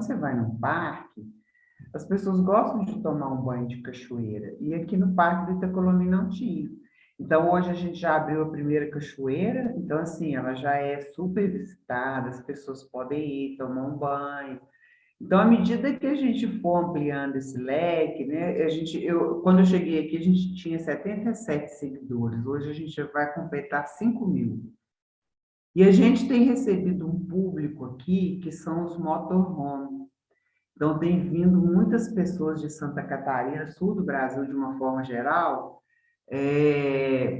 quando você vai num parque, as pessoas gostam de tomar um banho de cachoeira. E aqui no Parque do Itacolomi não tinha. Então, hoje a gente já abriu a primeira cachoeira. Então, assim, ela já é super visitada, as pessoas podem ir tomar um banho. Então, à medida que a gente for ampliando esse leque, né, quando eu cheguei aqui, a gente tinha 77 seguidores. Hoje a gente já vai completar 5.000. E a gente tem recebido um público aqui que são os motorhome. Então, tem vindo muitas pessoas de Santa Catarina, sul do Brasil, de uma forma geral,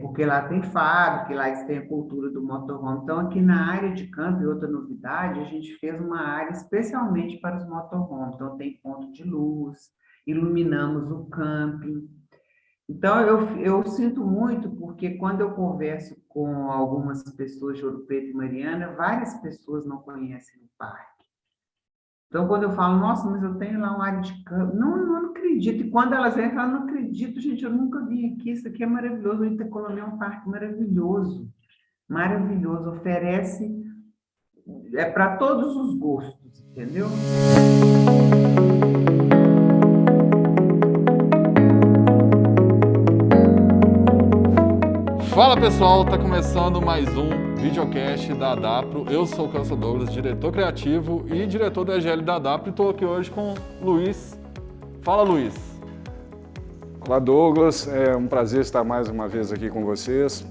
porque lá tem fábrica, lá eles têm a cultura do motorhome. Então, aqui na área de campo, e outra novidade, a gente fez uma área especialmente para os motorhomes. Então, tem ponto de luz, iluminamos o camping. Então, eu sinto muito, porque quando eu converso com algumas pessoas de Ouro Preto e Mariana, várias pessoas não conhecem o parque. Então, quando eu falo, nossa, mas eu tenho lá uma área de campo, não acredito. E quando elas entram, elas não acredito, gente, eu nunca vim aqui, isso aqui é maravilhoso. O Itacolomi é um parque maravilhoso, maravilhoso, oferece, para todos os gostos, entendeu? Fala pessoal, tá começando mais um videocast da Adapro. Eu sou o Câncer Douglas, diretor criativo e diretor da EGL da Adapro, e estou aqui hoje com o Luiz. Fala, Luiz. Olá, Douglas. É um prazer estar mais uma vez aqui com vocês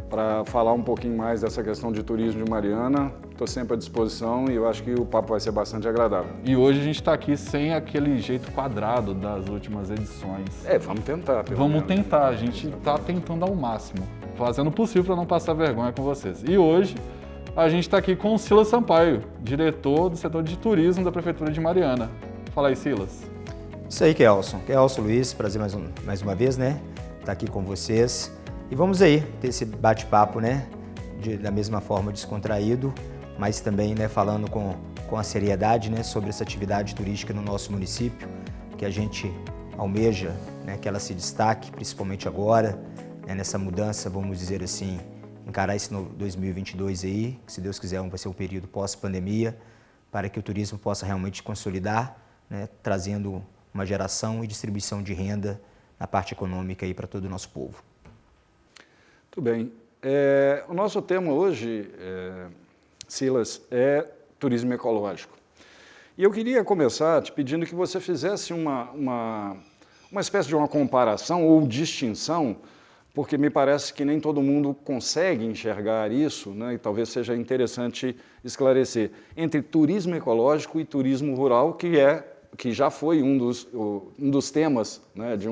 para falar um pouquinho mais dessa questão de turismo de Mariana. Estou sempre à disposição e eu acho que o papo vai ser bastante agradável. E hoje a gente está aqui sem aquele jeito quadrado das últimas edições. Vamos tentar. Vamos tentar, a gente está tentando ao máximo, fazendo o possível para não passar vergonha com vocês. E hoje a gente está aqui com o Silas Sampaio, diretor do setor de turismo da Prefeitura de Mariana. Fala aí, Silas. Isso aí, Kelson. Luiz, prazer mais uma vez, né? Estar aqui com vocês. E vamos aí ter esse bate-papo, né? Da mesma forma descontraído, mas também, né, falando com a seriedade, né, sobre essa atividade turística no nosso município, que a gente almeja, né, que ela se destaque, principalmente agora, né, nessa mudança, vamos dizer assim, encarar esse 2022 aí, que se Deus quiser vai ser o período pós-pandemia, para que o turismo possa realmente consolidar, né, trazendo uma geração e distribuição de renda na parte econômica aí para todo o nosso povo. Muito bem. O nosso tema hoje, Silas, é turismo ecológico. E eu queria começar te pedindo que você fizesse uma espécie de uma comparação ou distinção, porque me parece que nem todo mundo consegue enxergar isso, né, e talvez seja interessante esclarecer, entre turismo ecológico e turismo rural, que já foi um dos temas, né, de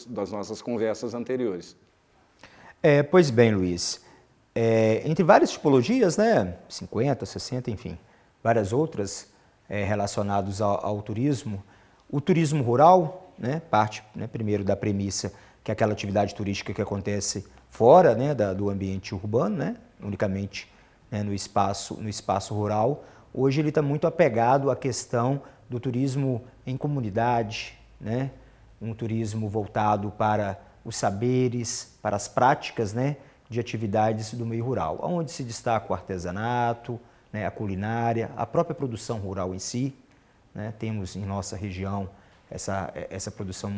das nossas conversas anteriores. Pois bem, Luiz, entre várias tipologias, né, 50, 60, enfim, várias outras relacionadas ao turismo, o turismo rural, né, parte, né, primeiro da premissa que é aquela atividade turística que acontece fora, né, do ambiente urbano, né, unicamente, né, no espaço rural. Hoje ele está muito apegado à questão do turismo em comunidade, né, um turismo voltado para os saberes, para as práticas, né, de atividades do meio rural, onde se destaca o artesanato, né, a culinária, a própria produção rural em si, né. Temos em nossa região essa produção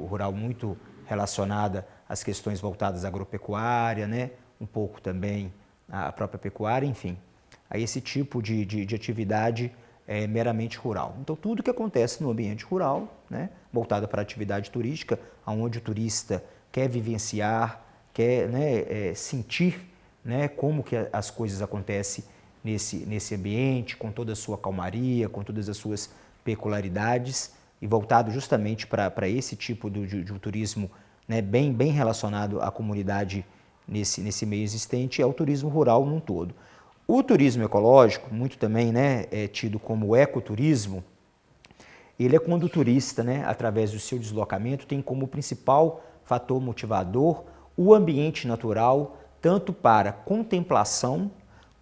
rural muito relacionada às questões voltadas à agropecuária, né, um pouco também à própria pecuária, enfim, a esse tipo de atividade meramente rural. Então, tudo que acontece no ambiente rural, né, voltado para a atividade turística, onde o turista quer vivenciar, quer, né, sentir, né, como que as coisas acontecem nesse ambiente, com toda a sua calmaria, com todas as suas peculiaridades, e voltado justamente para esse tipo de turismo, né, bem relacionado à comunidade nesse meio existente, é o turismo rural num todo. O turismo ecológico, muito também, né, é tido como ecoturismo, ele é quando o turista, né, através do seu deslocamento, tem como principal fator motivador o ambiente natural, tanto para contemplação,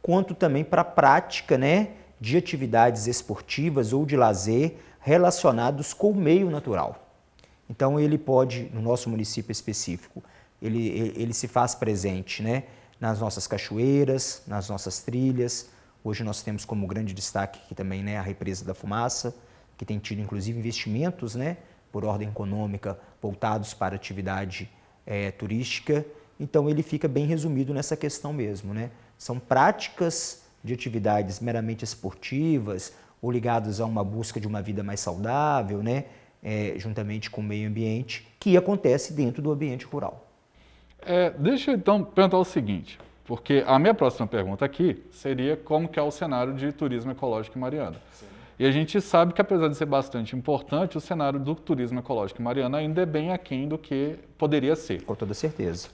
quanto também para a prática, né, de atividades esportivas ou de lazer relacionados com o meio natural. Então ele pode, no nosso município específico, ele se faz presente, né, nas nossas cachoeiras, nas nossas trilhas, Hoje nós temos como grande destaque aqui também, né, a Represa da Fumaça, que tem tido inclusive investimentos, né, por ordem econômica voltados para a atividade turística. Então ele fica bem resumido nessa questão mesmo, né? São práticas de atividades meramente esportivas ou ligadas a uma busca de uma vida mais saudável, né, juntamente com o meio ambiente, que acontece dentro do ambiente rural. Deixa eu então perguntar o seguinte, porque a minha próxima pergunta aqui seria como que é o cenário de turismo ecológico em Mariana. Sim. E a gente sabe que, apesar de ser bastante importante, o cenário do turismo ecológico em Mariana ainda é bem aquém do que poderia ser. Com toda certeza.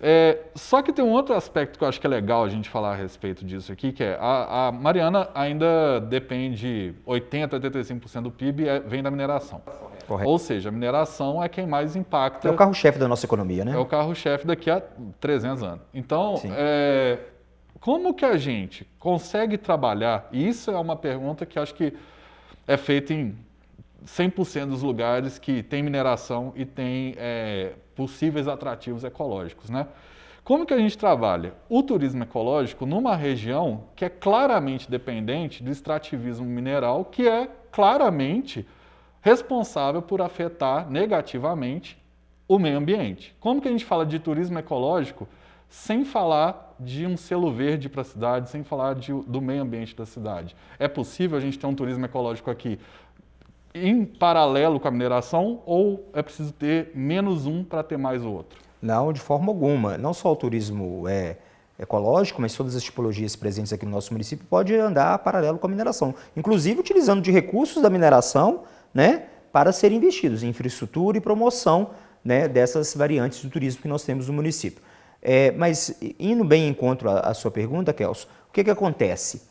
Só que tem um outro aspecto que eu acho que é legal a gente falar a respeito disso aqui, que é a Mariana ainda depende, 80% a 85% do PIB vem da mineração. Correto. Ou seja, a mineração é quem mais impacta... É o carro-chefe da nossa economia, né? É o carro-chefe daqui a 300 anos. Então, como que a gente consegue trabalhar? E isso é uma pergunta que acho que é feita em 100% dos lugares que tem mineração e tem possíveis atrativos ecológicos, né? Como que a gente trabalha o turismo ecológico numa região que é claramente dependente do extrativismo mineral, que é claramente responsável por afetar negativamente o meio ambiente? Como que a gente fala de turismo ecológico sem falar de um selo verde para a cidade, sem falar do meio ambiente da cidade? É possível a gente ter um turismo ecológico aqui em paralelo com a mineração ou é preciso ter menos um para ter mais o outro? Não, de forma alguma. Não só o turismo ecológico, mas todas as tipologias presentes aqui no nosso município pode andar paralelo com a mineração, inclusive utilizando de recursos da mineração, né, para serem investidos em infraestrutura e promoção, né, dessas variantes do turismo que nós temos no município. Mas indo bem em encontro à sua pergunta, Kelso, o que acontece?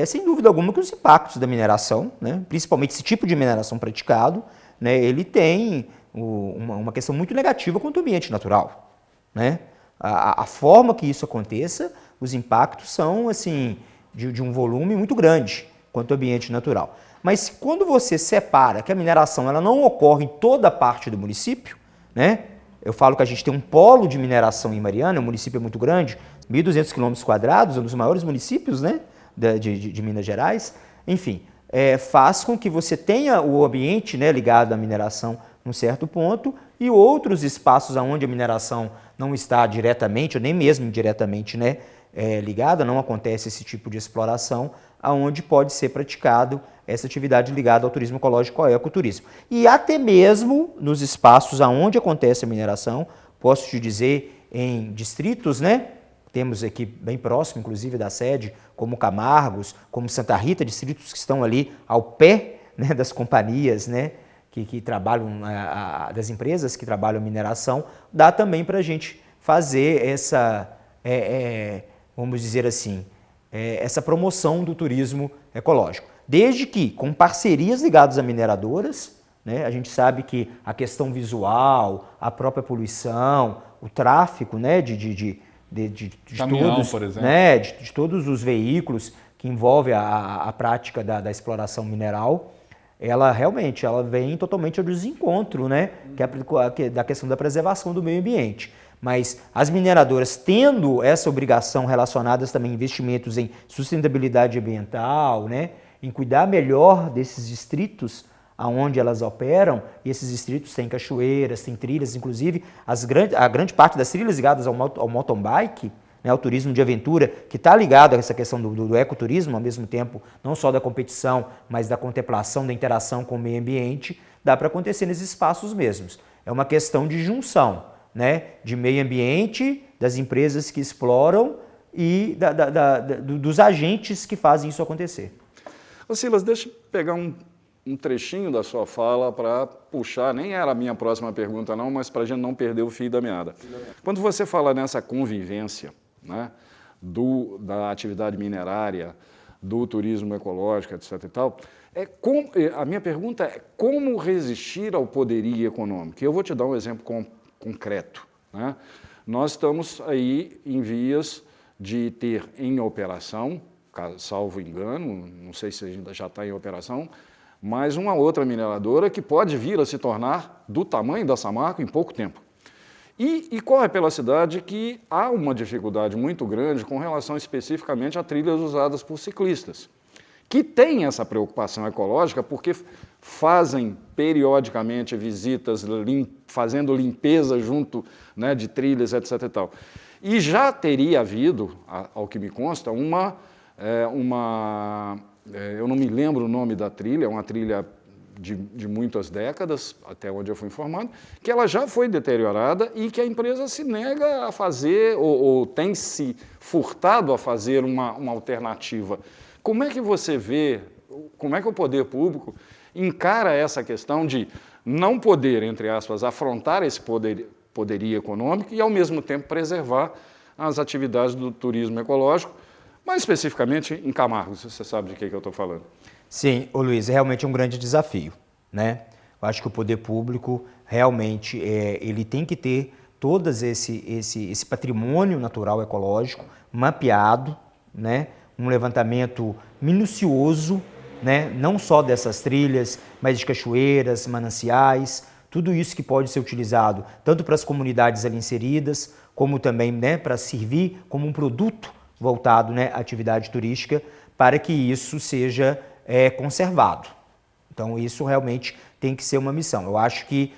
Sem dúvida alguma que os impactos da mineração, né, principalmente esse tipo de mineração praticado, né, ele tem uma questão muito negativa quanto ao ambiente natural, né? A forma que isso aconteça, os impactos são assim de um volume muito grande quanto ao ambiente natural. Mas quando você separa que a mineração ela não ocorre em toda a parte do município, né? Eu falo que a gente tem um polo de mineração em Mariana, o município é muito grande, 1.200 km², um dos maiores municípios, né, de Minas Gerais. Enfim, faz com que você tenha o ambiente, né, ligado à mineração num certo ponto e outros espaços onde a mineração não está diretamente ou nem mesmo indiretamente, né, ligada, não acontece esse tipo de exploração, aonde pode ser praticado essa atividade ligada ao turismo ecológico, ao ecoturismo. E até mesmo nos espaços onde acontece a mineração, posso te dizer, em distritos, né? Temos aqui bem próximo, inclusive, da sede, como Camargos, como Santa Rita, distritos que estão ali ao pé, né, das companhias, né, que trabalham, das empresas que trabalham mineração, dá também para a gente fazer essa, vamos dizer assim, essa promoção do turismo ecológico. Desde que, com parcerias ligadas a mineradoras, né, a gente sabe que a questão visual, a própria poluição, o tráfego, né, de caminhão, todos, por exemplo, né, de todos os veículos que envolvem a prática da exploração mineral, ela realmente vem totalmente ao desencontro, né, da questão da preservação do meio ambiente. Mas as mineradoras tendo essa obrigação relacionadas também a investimentos em sustentabilidade ambiental, né, em cuidar melhor desses distritos aonde elas operam, e esses distritos têm cachoeiras, têm trilhas, inclusive a grande parte das trilhas ligadas ao mountain bike, né, ao turismo de aventura, que está ligado a essa questão do ecoturismo, ao mesmo tempo, não só da competição, mas da contemplação, da interação com o meio ambiente, dá para acontecer nesses espaços mesmos. É uma questão de junção, né, de meio ambiente, das empresas que exploram e dos agentes que fazem isso acontecer. Ô Silas, deixa eu pegar um trechinho da sua fala para puxar, nem era a minha próxima pergunta não, mas para a gente não perder o fio da meada. Quando você fala nessa convivência, né, da atividade minerária, do turismo ecológico, etc. e tal, a minha pergunta é como resistir ao poderio econômico? Eu vou te dar um exemplo concreto, né? Nós estamos aí em vias de ter em operação, salvo engano, não sei se ainda já está em operação, mas uma outra mineradora que pode vir a se tornar do tamanho da Samarco em pouco tempo. E corre pela cidade que há uma dificuldade muito grande com relação especificamente a trilhas usadas por ciclistas, que têm essa preocupação ecológica porque fazem periodicamente visitas, fazendo limpeza junto, né, de trilhas, etc. e tal. E já teria havido, ao que me consta, eu não me lembro o nome da trilha, é uma trilha de muitas décadas, até onde eu fui informado, que ela já foi deteriorada e que a empresa se nega a fazer ou tem se furtado a fazer uma alternativa. Como é que você vê, como é que o poder público encara essa questão de não poder, entre aspas, afrontar esse poderio econômico e, ao mesmo tempo, preservar as atividades do turismo ecológico, mais especificamente em Camargo, se você sabe de que eu estou falando? Sim, ô Luiz, é realmente um grande desafio, né? Eu acho que o poder público realmente ele tem que ter todo esse patrimônio natural ecológico mapeado, né? Um levantamento minucioso, né? Não só dessas trilhas, mas de cachoeiras, mananciais, tudo isso que pode ser utilizado tanto para as comunidades ali inseridas, como também, né, para servir como um produto voltado, né, à atividade turística, para que isso seja conservado. Então, isso realmente tem que ser uma missão. Eu acho que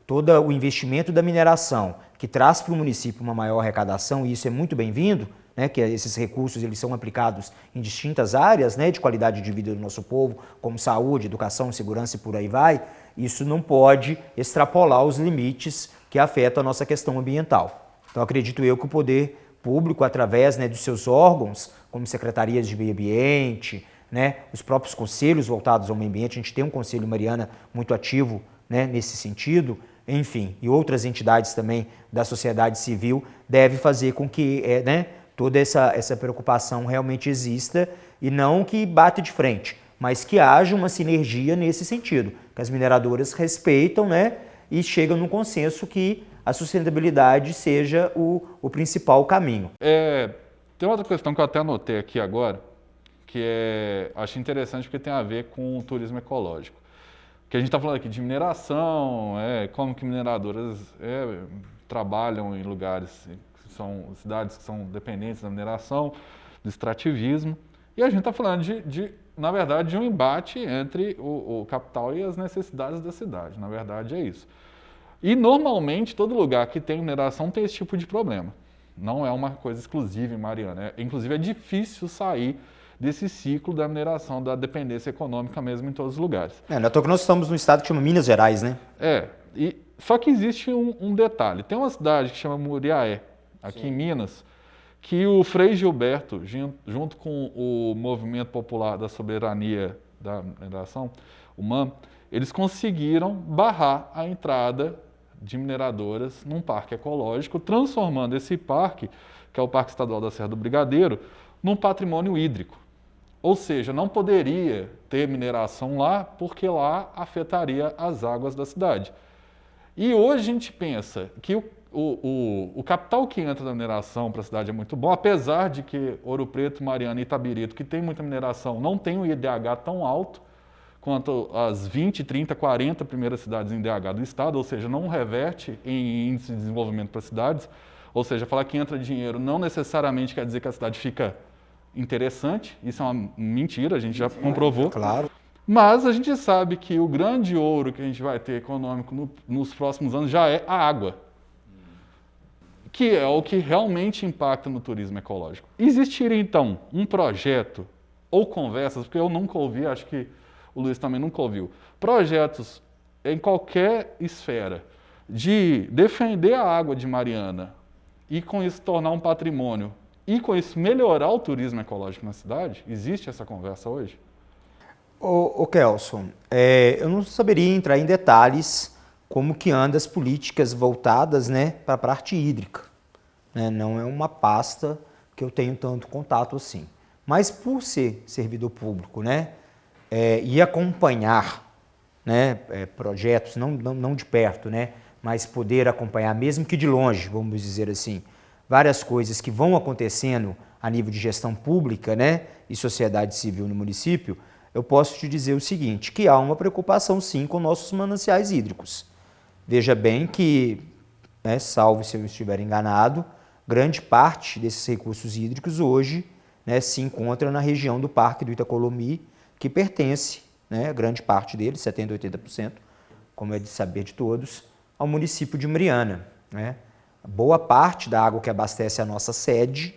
todo o investimento da mineração, que traz para o município uma maior arrecadação, e isso é muito bem-vindo, né, que esses recursos eles são aplicados em distintas áreas, né, de qualidade de vida do nosso povo, como saúde, educação, segurança e por aí vai, isso não pode extrapolar os limites que afetam a nossa questão ambiental. Então, acredito eu que o poder público, através, né, dos seus órgãos, como secretarias de meio ambiente, né, os próprios conselhos voltados ao meio ambiente, a gente tem um Conselho Mariana muito ativo, né, nesse sentido, enfim, e outras entidades também da sociedade civil, deve fazer com que né, toda essa preocupação realmente exista e não que bata de frente, mas que haja uma sinergia nesse sentido, que as mineradoras respeitam, né, e chegam num consenso que a sustentabilidade seja o principal caminho. Tem outra questão que eu até anotei aqui agora, que acho interessante porque tem a ver com o turismo ecológico. Que a gente está falando aqui de mineração, como que mineradoras trabalham em lugares, são cidades que são dependentes da mineração, do extrativismo, e a gente está falando na verdade, de um embate entre o capital e as necessidades da cidade, na verdade é isso. E normalmente todo lugar que tem mineração tem esse tipo de problema, não é uma coisa exclusiva em Mariana, inclusive é difícil sair desse ciclo da mineração, da dependência econômica mesmo em todos os lugares. Nós estamos num estado que chama Minas Gerais, né? Só que existe um detalhe. Tem uma cidade que chama Muriaé, aqui Sim. em Minas, que o Frei Gilberto, junto com o Movimento Popular da Soberania da Mineração, o MAM, eles conseguiram barrar a entrada de mineradoras num parque ecológico, transformando esse parque, que é o Parque Estadual da Serra do Brigadeiro, num patrimônio hídrico. Ou seja, não poderia ter mineração lá, porque lá afetaria as águas da cidade. E hoje a gente pensa que o capital que entra da mineração para a cidade é muito bom, apesar de que Ouro Preto, Mariana e Itabirito, que tem muita mineração, não tem um IDH tão alto quanto as 20, 30, 40 primeiras cidades em IDH do estado, ou seja, não reverte em índice de desenvolvimento para as cidades. Ou seja, falar que entra dinheiro não necessariamente quer dizer que a cidade fica interessante, isso é uma mentira, a gente já comprovou. Claro. Mas a gente sabe que o grande ouro que a gente vai ter econômico nos próximos anos já é a água, que é o que realmente impacta no turismo ecológico. Existiria, então, um projeto ou conversas, porque eu nunca ouvi, acho que o Luiz também nunca ouviu, projetos em qualquer esfera de defender a água de Mariana e com isso tornar um patrimônio e com isso melhorar o turismo ecológico na cidade? Existe essa conversa hoje? Ô Kelson, eu não saberia entrar em detalhes como que andam as políticas voltadas, né, para a parte hídrica. Né? Não é uma pasta que eu tenho tanto contato assim. Mas por ser servidor público, né, e acompanhar, né, projetos, não de perto, né, mas poder acompanhar, mesmo que de longe, vamos dizer assim, várias coisas que vão acontecendo a nível de gestão pública, né, e sociedade civil no município, eu posso te dizer o seguinte, que há uma preocupação sim com nossos mananciais hídricos. Veja bem que né, salve se eu estiver enganado, grande parte desses recursos hídricos hoje, né, se encontra na região do Parque do Itacolomi, que pertence, né, grande parte dele, 70%, 80%, como é de saber de todos, ao município de Mariana, né? Boa parte da água que abastece a nossa sede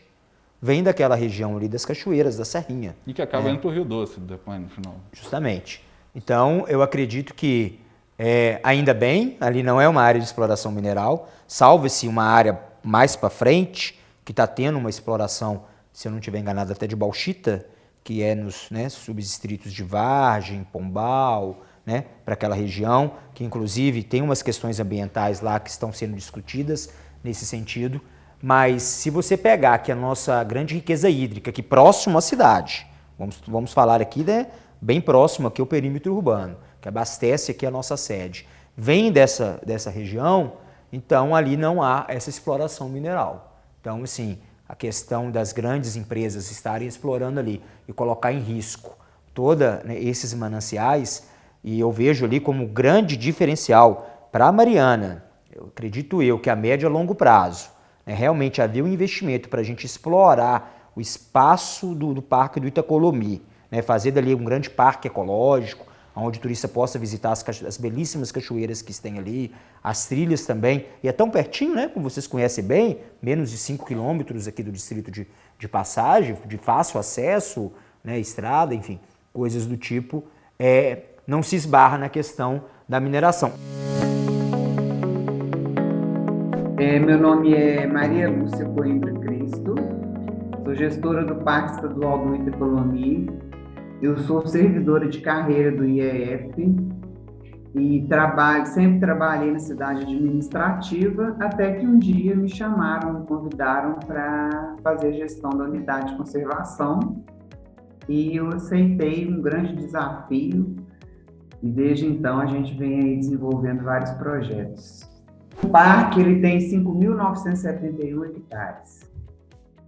vem daquela região ali das cachoeiras, da Serrinha. E que acaba indo para o Rio Doce depois, no final. Justamente. Então, eu acredito que, ainda bem, ali não é uma área de exploração mineral, salve-se uma área mais para frente, que está tendo uma exploração, se eu não estiver enganado, até de bauxita, que é nos, né, subdistritos de Vargem, Pombal, né, para aquela região, que inclusive tem umas questões ambientais lá que estão sendo discutidas nesse sentido. Mas se você pegar aqui a nossa grande riqueza hídrica, aqui próximo à cidade, vamos falar aqui, né, bem próximo aqui ao perímetro urbano, que abastece aqui a nossa sede, vem dessa região, então ali não há essa exploração mineral. Então, assim, a questão das grandes empresas estarem explorando ali e colocar em risco toda, né, esses mananciais, e eu vejo ali como grande diferencial para a Mariana, eu acredito que a médio a longo prazo, realmente havia um investimento para a gente explorar o espaço do Parque do Itacolomi, né, fazer dali um grande parque ecológico, onde o turista possa visitar as belíssimas cachoeiras que tem ali, as trilhas também, e é tão pertinho, né, como vocês conhecem bem, menos de 5 quilômetros aqui do distrito de Passagem, de fácil acesso, né, estrada, enfim, coisas do tipo, não se esbarra na questão da mineração. Meu nome é Maria Lúcia Coimbra Cristo, sou gestora do Parque Estadual do Itacolomi, eu sou servidora de carreira do IEF e sempre trabalhei na cidade administrativa, até que um dia me chamaram, me convidaram para fazer a gestão da unidade de conservação e eu aceitei um grande desafio e desde então a gente vem aí desenvolvendo vários projetos. O parque ele tem 5.971 hectares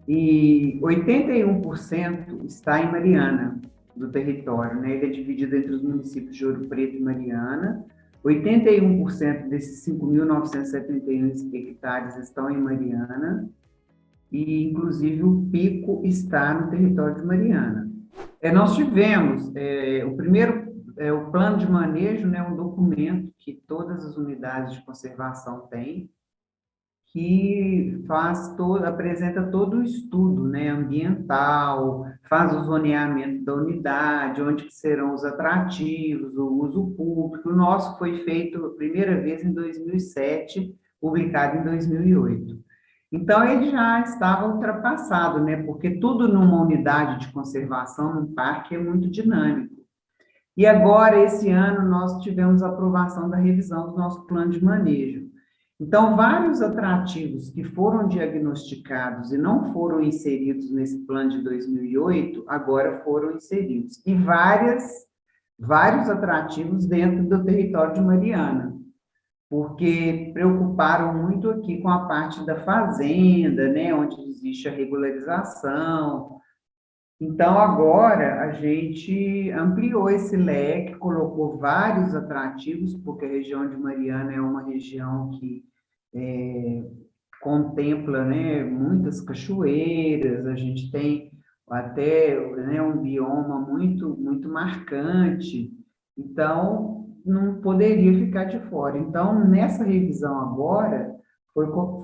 e 81% está em Mariana, do território, né? Ele é dividido entre os municípios de Ouro Preto e Mariana. 81% desses 5.971 hectares estão em Mariana e, inclusive, o pico está no território de Mariana. Nós tivemos o plano de manejo, né, um documento que todas as unidades de conservação têm, que apresenta todo o estudo, né, ambiental, faz o zoneamento da unidade, onde que serão os atrativos, o uso público. O nosso foi feito a primeira vez em 2007, publicado em 2008. Então, ele já estava ultrapassado, né, porque tudo numa unidade de conservação, num parque, é muito dinâmico. E agora, esse ano, nós tivemos a aprovação da revisão do nosso plano de manejo. Então, vários atrativos que foram diagnosticados e não foram inseridos nesse plano de 2008, agora foram inseridos. E vários atrativos dentro do território de Mariana, porque preocuparam muito aqui com a parte da fazenda, né, onde existe a regularização. Então, agora, a gente ampliou esse leque, colocou vários atrativos, porque a região de Mariana é uma região que contempla, né, muitas cachoeiras, a gente tem até, né, um bioma muito, muito marcante, então não poderia ficar de fora. Então, nessa revisão agora,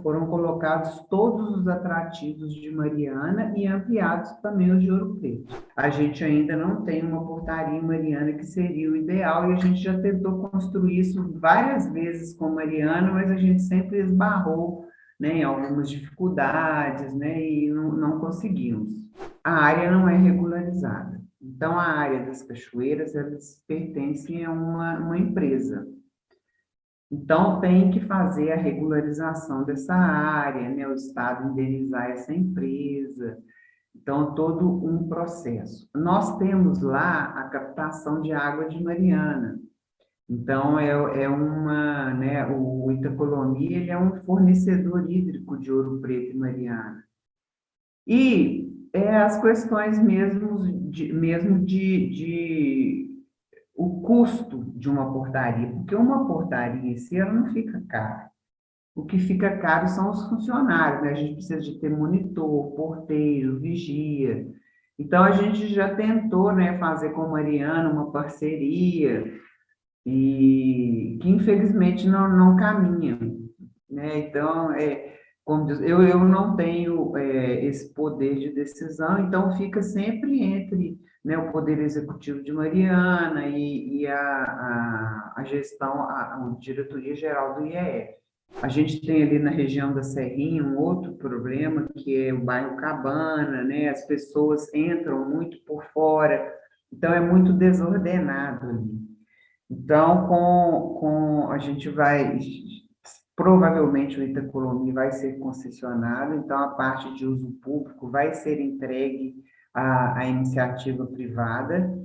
foram colocados todos os atrativos de Mariana e ampliados também os de Ouro Preto. A gente ainda não tem uma portaria em Mariana que seria o ideal, e a gente já tentou construir isso várias vezes com Mariana, mas a gente sempre esbarrou, né, em algumas dificuldades, né, e não conseguimos. A área não é regularizada. Então, a área das cachoeiras, elas pertencem a uma empresa. Então, tem que fazer a regularização dessa área, né? O Estado indenizar essa empresa. Então, todo um processo. Nós temos lá a captação de água de Mariana. Então, né, o Itacolomi, ele é um fornecedor hídrico de Ouro Preto e Mariana. E as questões mesmo de o custo de uma portaria, porque uma portaria em si, ela não fica cara. O que fica caro são os funcionários, né? A gente precisa de ter monitor, porteiro, vigia. Então, a gente já tentou, né, fazer com a Mariana uma parceria, e que infelizmente não caminha, né? Então, como diz, eu não tenho esse poder de decisão, então fica sempre entre, né, o poder executivo de Mariana e a gestão, a diretoria geral do IEF. A gente tem ali na região da Serrinha um outro problema, que é o bairro Cabana, né? As pessoas entram muito por fora, então é muito desordenado ali. Então, a gente vai, provavelmente o Itacolomi vai ser concessionado, então a parte de uso público vai ser entregue à iniciativa privada.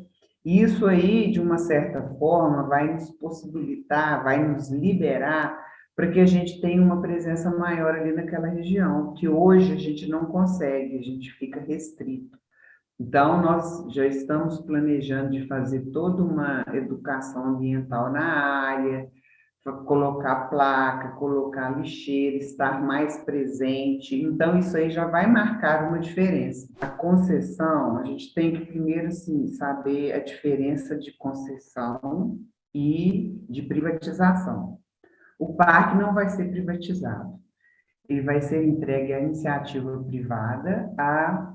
Isso aí, de uma certa forma, vai nos possibilitar, vai nos liberar para que a gente tenha uma presença maior ali naquela região, que hoje a gente não consegue, a gente fica restrito. Então, nós já estamos planejando de fazer toda uma educação ambiental na área, colocar placa, colocar lixeira, estar mais presente. Então, isso aí já vai marcar uma diferença. A concessão, a gente tem que primeiro, assim, saber a diferença de concessão e de privatização. O parque não vai ser privatizado. Ele vai ser entregue à iniciativa privada, à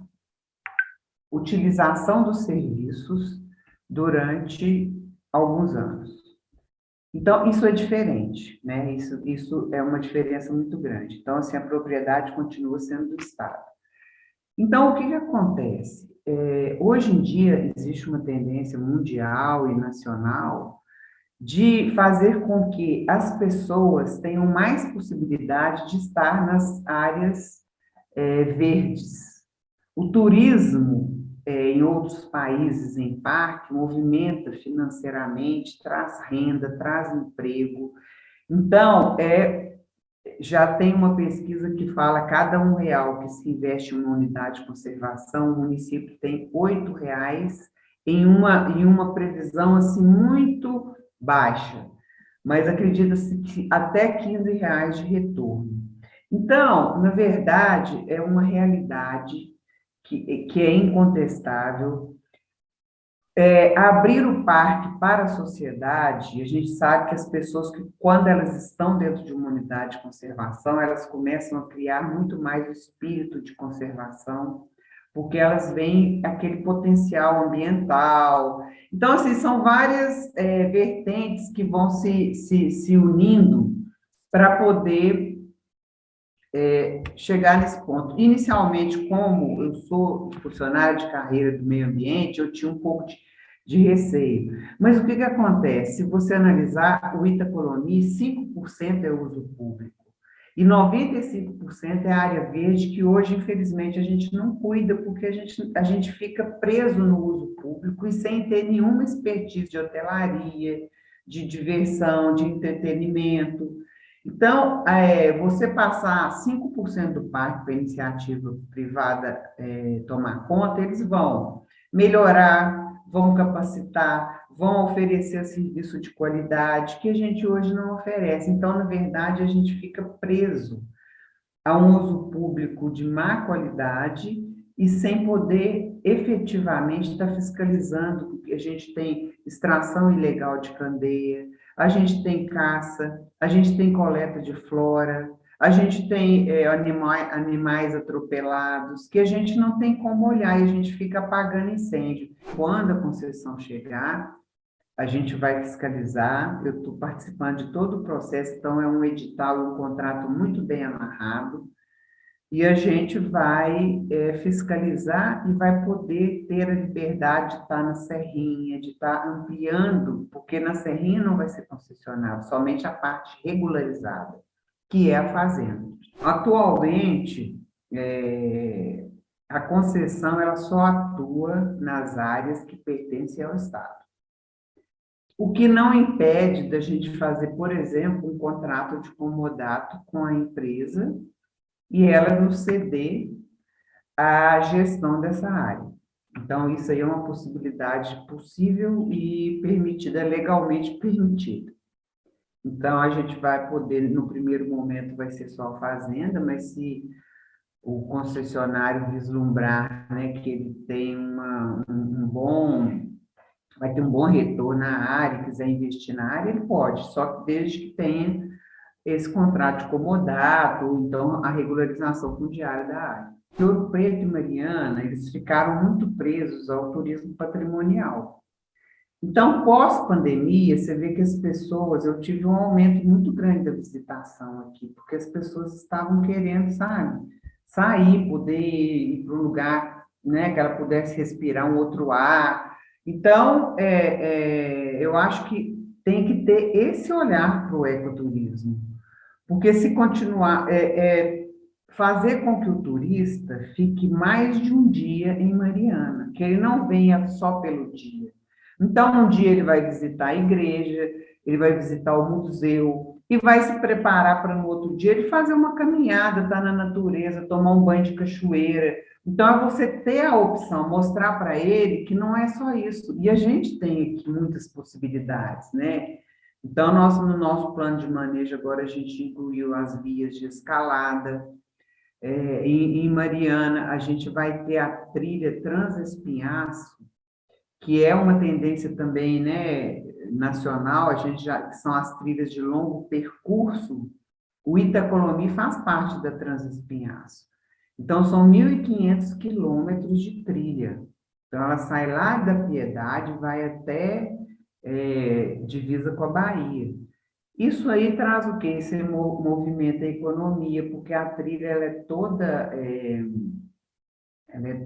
utilização dos serviços durante alguns anos. Então, isso é diferente, né? Isso é uma diferença muito grande. Então, assim, a propriedade continua sendo do Estado. Então, o que acontece? Hoje em dia, existe uma tendência mundial e nacional de fazer com que as pessoas tenham mais possibilidade de estar nas áreas verdes. O turismo, em outros países, em parte, movimenta financeiramente, traz renda, traz emprego. Então, já tem uma pesquisa que fala que cada R$ 1 que se investe em uma unidade de conservação, o município tem R$ 8 em uma previsão assim, muito baixa, mas acredita-se que até R$ 15 de retorno. Então, na verdade, é uma realidade que é incontestável. Abrir o parque para a sociedade, a gente sabe que as pessoas, que quando elas estão dentro de uma unidade de conservação, elas começam a criar muito mais o espírito de conservação, porque elas veem aquele potencial ambiental. Então, assim, são várias vertentes que vão se unindo para poder chegar nesse ponto. Inicialmente, como eu sou funcionária de carreira do meio ambiente, eu tinha um pouco de receio. Mas o que acontece? Se você analisar, o Itacolomi, 5% é uso público e 95% é área verde, que hoje, infelizmente, a gente não cuida, porque a gente fica preso no uso público e sem ter nenhuma expertise de hotelaria, de diversão, de entretenimento. Então, você passar 5% do parque para a iniciativa privada tomar conta, eles vão melhorar, vão capacitar, vão oferecer serviço de qualidade que a gente hoje não oferece. Então, na verdade, a gente fica preso a um uso público de má qualidade e sem poder efetivamente estar fiscalizando, porque a gente tem extração ilegal de candeia, a gente tem caça, a gente tem coleta de flora, a gente tem animais atropelados, que a gente não tem como olhar e a gente fica apagando incêndio. Quando a concessão chegar, a gente vai fiscalizar, eu estou participando de todo o processo, então é um edital, um contrato muito bem amarrado, e a gente vai fiscalizar e vai poder ter a liberdade de estar na Serrinha, de estar ampliando, porque na Serrinha não vai ser concessionado, somente a parte regularizada, que é a fazenda. Atualmente, a concessão ela só atua nas áreas que pertencem ao Estado. O que não impede da gente fazer, por exemplo, um contrato de comodato com a empresa e ela nos ceder a gestão dessa área. Então, isso aí é uma possibilidade possível e permitida, legalmente permitida. Então, a gente vai poder, no primeiro momento, vai ser só fazenda, mas se o concessionário vislumbrar, né, que ele tem vai ter um bom retorno na área, quiser investir na área, ele pode, só que desde que tenha esse contrato de comodato, ou então a regularização fundiária da área. Ouro Preto e Mariana, eles ficaram muito presos ao turismo patrimonial. Então, pós-pandemia, você vê que as pessoas, eu tive um aumento muito grande da visitação aqui, porque as pessoas estavam querendo, sabe, sair, poder ir para um lugar, né, que ela pudesse respirar um outro ar. Então, eu acho que tem que ter esse olhar para o ecoturismo, porque se continuar, fazer com que o turista fique mais de um dia em Mariana, que ele não venha só pelo dia. Então, um dia ele vai visitar a igreja, ele vai visitar o museu e vai se preparar para no outro dia ele fazer uma caminhada, estar na natureza, tomar um banho de cachoeira. Então, é você ter a opção, mostrar para ele que não é só isso. E a gente tem aqui muitas possibilidades, né? Então, no nosso plano de manejo, agora a gente incluiu as vias de escalada. Em Mariana, a gente vai ter a trilha Transespinhaço, que é uma tendência também, né, nacional, que são as trilhas de longo percurso. O Itacolomi faz parte da Transespinhaço. Então, são 1.500 quilômetros de trilha. Então, ela sai lá da Piedade, vai até divisa com a Bahia. Isso aí traz o quê? Esse movimento da economia, porque a trilha ela é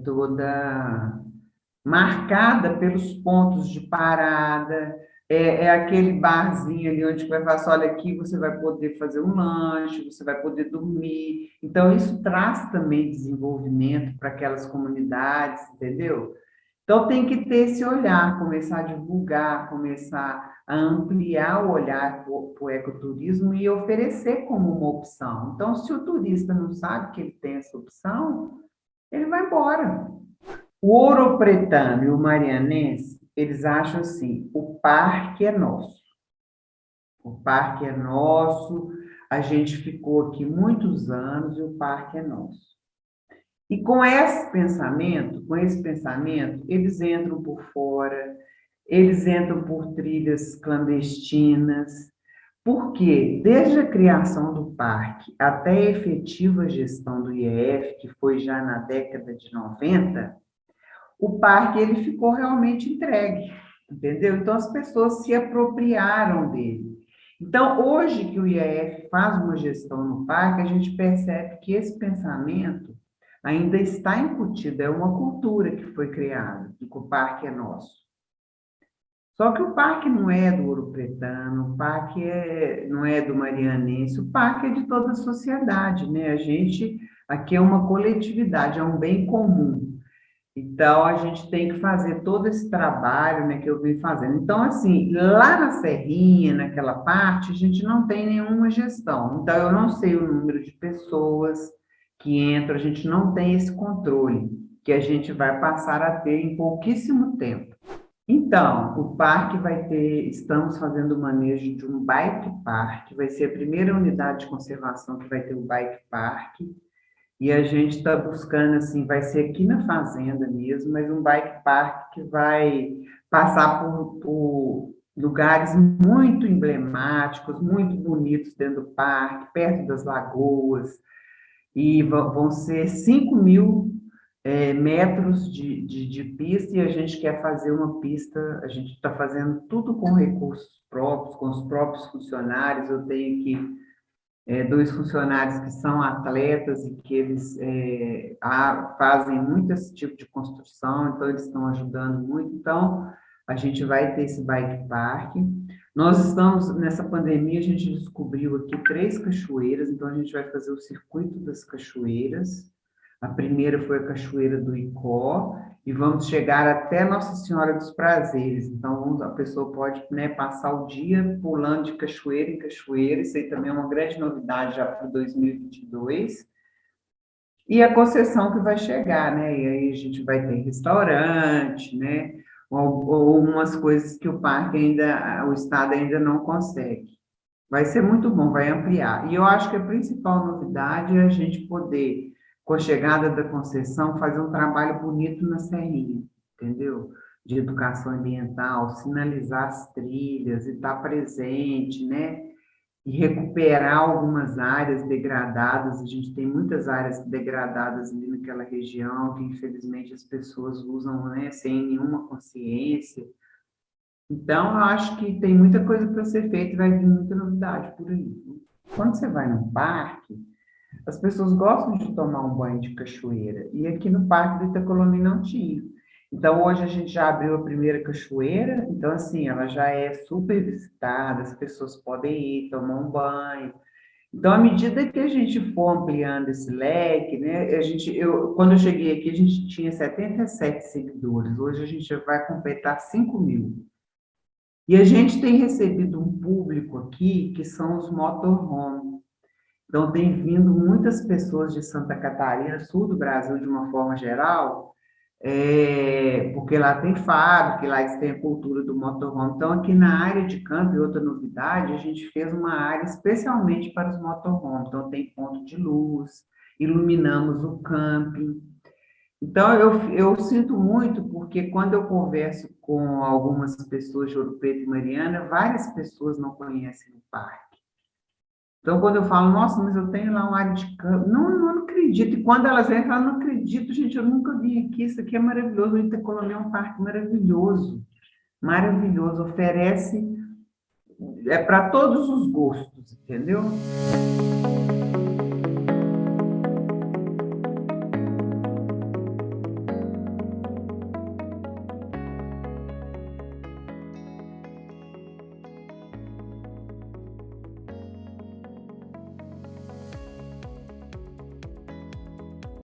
toda marcada pelos pontos de parada, aquele barzinho ali onde vai falar assim, olha, aqui você vai poder fazer um lanche, você vai poder dormir. Então, isso traz também desenvolvimento para aquelas comunidades, entendeu? Então, tem que ter esse olhar, começar a divulgar, começar a ampliar o olhar para o ecoturismo e oferecer como uma opção. Então, se o turista não sabe que ele tem essa opção, ele vai embora. O ouropretano e o marianense, eles acham assim, o parque é nosso. O parque é nosso, a gente ficou aqui muitos anos e o parque é nosso. E com esse pensamento, eles entram por fora, eles entram por trilhas clandestinas, porque desde a criação do parque até a efetiva gestão do IEF, que foi já na década de 90, o parque ele ficou realmente entregue, entendeu? Então, as pessoas se apropriaram dele. Então, hoje que o IAF faz uma gestão no parque, a gente percebe que esse pensamento ainda está incutido, é uma cultura que foi criada, de que o parque é nosso. Só que o parque não é do ouropretano, o parque não é do marianense, o parque é de toda a sociedade, né? A gente, aqui é uma coletividade, é um bem comum. Então, a gente tem que fazer todo esse trabalho, né, que eu vim fazendo. Então, assim, lá na Serrinha, naquela parte, a gente não tem nenhuma gestão. Então, eu não sei o número de pessoas que entram, a gente não tem esse controle, que a gente vai passar a ter em pouquíssimo tempo. Então, o parque estamos fazendo o manejo de um bike park, vai ser a primeira unidade de conservação que vai ter o bike park. E a gente está buscando, assim, vai ser aqui na fazenda mesmo, mas um bike park que vai passar por lugares muito emblemáticos, muito bonitos dentro do parque, perto das lagoas, e vão ser 5.000 metros de pista, e a gente quer fazer uma pista, a gente está fazendo tudo com recursos próprios, com os próprios funcionários. Eu tenho aqui 2 funcionários que são atletas e que eles fazem muito esse tipo de construção, então eles estão ajudando muito. Então, a gente vai ter esse bike park. Nós estamos, nessa pandemia, a gente descobriu aqui 3 cachoeiras, então a gente vai fazer o circuito das cachoeiras. A primeira foi a Cachoeira do Icó, e vamos chegar até Nossa Senhora dos Prazeres. Então, a pessoa pode, né, passar o dia pulando de cachoeira em cachoeira. Isso aí também é uma grande novidade já para 2022. E a concessão que vai chegar, né? E aí a gente vai ter restaurante, né? Ou umas coisas que o parque ainda, o Estado ainda não consegue. Vai ser muito bom, vai ampliar. E eu acho que a principal novidade é a gente poder, com a chegada da concessão, fazer um trabalho bonito na Serrinha, entendeu? De educação ambiental, sinalizar as trilhas e estar presente, né? E recuperar algumas áreas degradadas. A gente tem muitas áreas degradadas ali naquela região que, infelizmente, as pessoas usam, né, sem nenhuma consciência. Então, eu acho que tem muita coisa para ser feita e vai vir muita novidade por aí. Quando você vai no parque, as pessoas gostam de tomar um banho de cachoeira, e aqui no Parque do Itacolomi não tinha. Então, hoje a gente já abriu a primeira cachoeira, então, assim, ela já é super visitada, as pessoas podem ir tomar um banho. Então, à medida que a gente for ampliando esse leque, né, quando eu cheguei aqui, a gente tinha 77 seguidores, hoje a gente já vai completar 5.000. E a gente tem recebido um público aqui que são os motorhome. Então, tem vindo muitas pessoas de Santa Catarina, sul do Brasil, de uma forma geral, porque lá tem fábrica, lá eles têm a cultura do motorhome. Então, aqui na área de campo, e outra novidade, a gente fez uma área especialmente para os motorhomes. Então, tem ponto de luz, iluminamos o camping. Então, eu sinto muito, porque quando eu converso com algumas pessoas de Ouro Preto e Mariana, várias pessoas não conhecem o parque. Então, quando eu falo, nossa, mas eu tenho lá uma área de campo, não acredito. E quando elas vêm, falam, não acredito, gente, eu nunca vim aqui, isso aqui é maravilhoso. O Itacolomi é um parque maravilhoso, maravilhoso, oferece para todos os gostos, entendeu?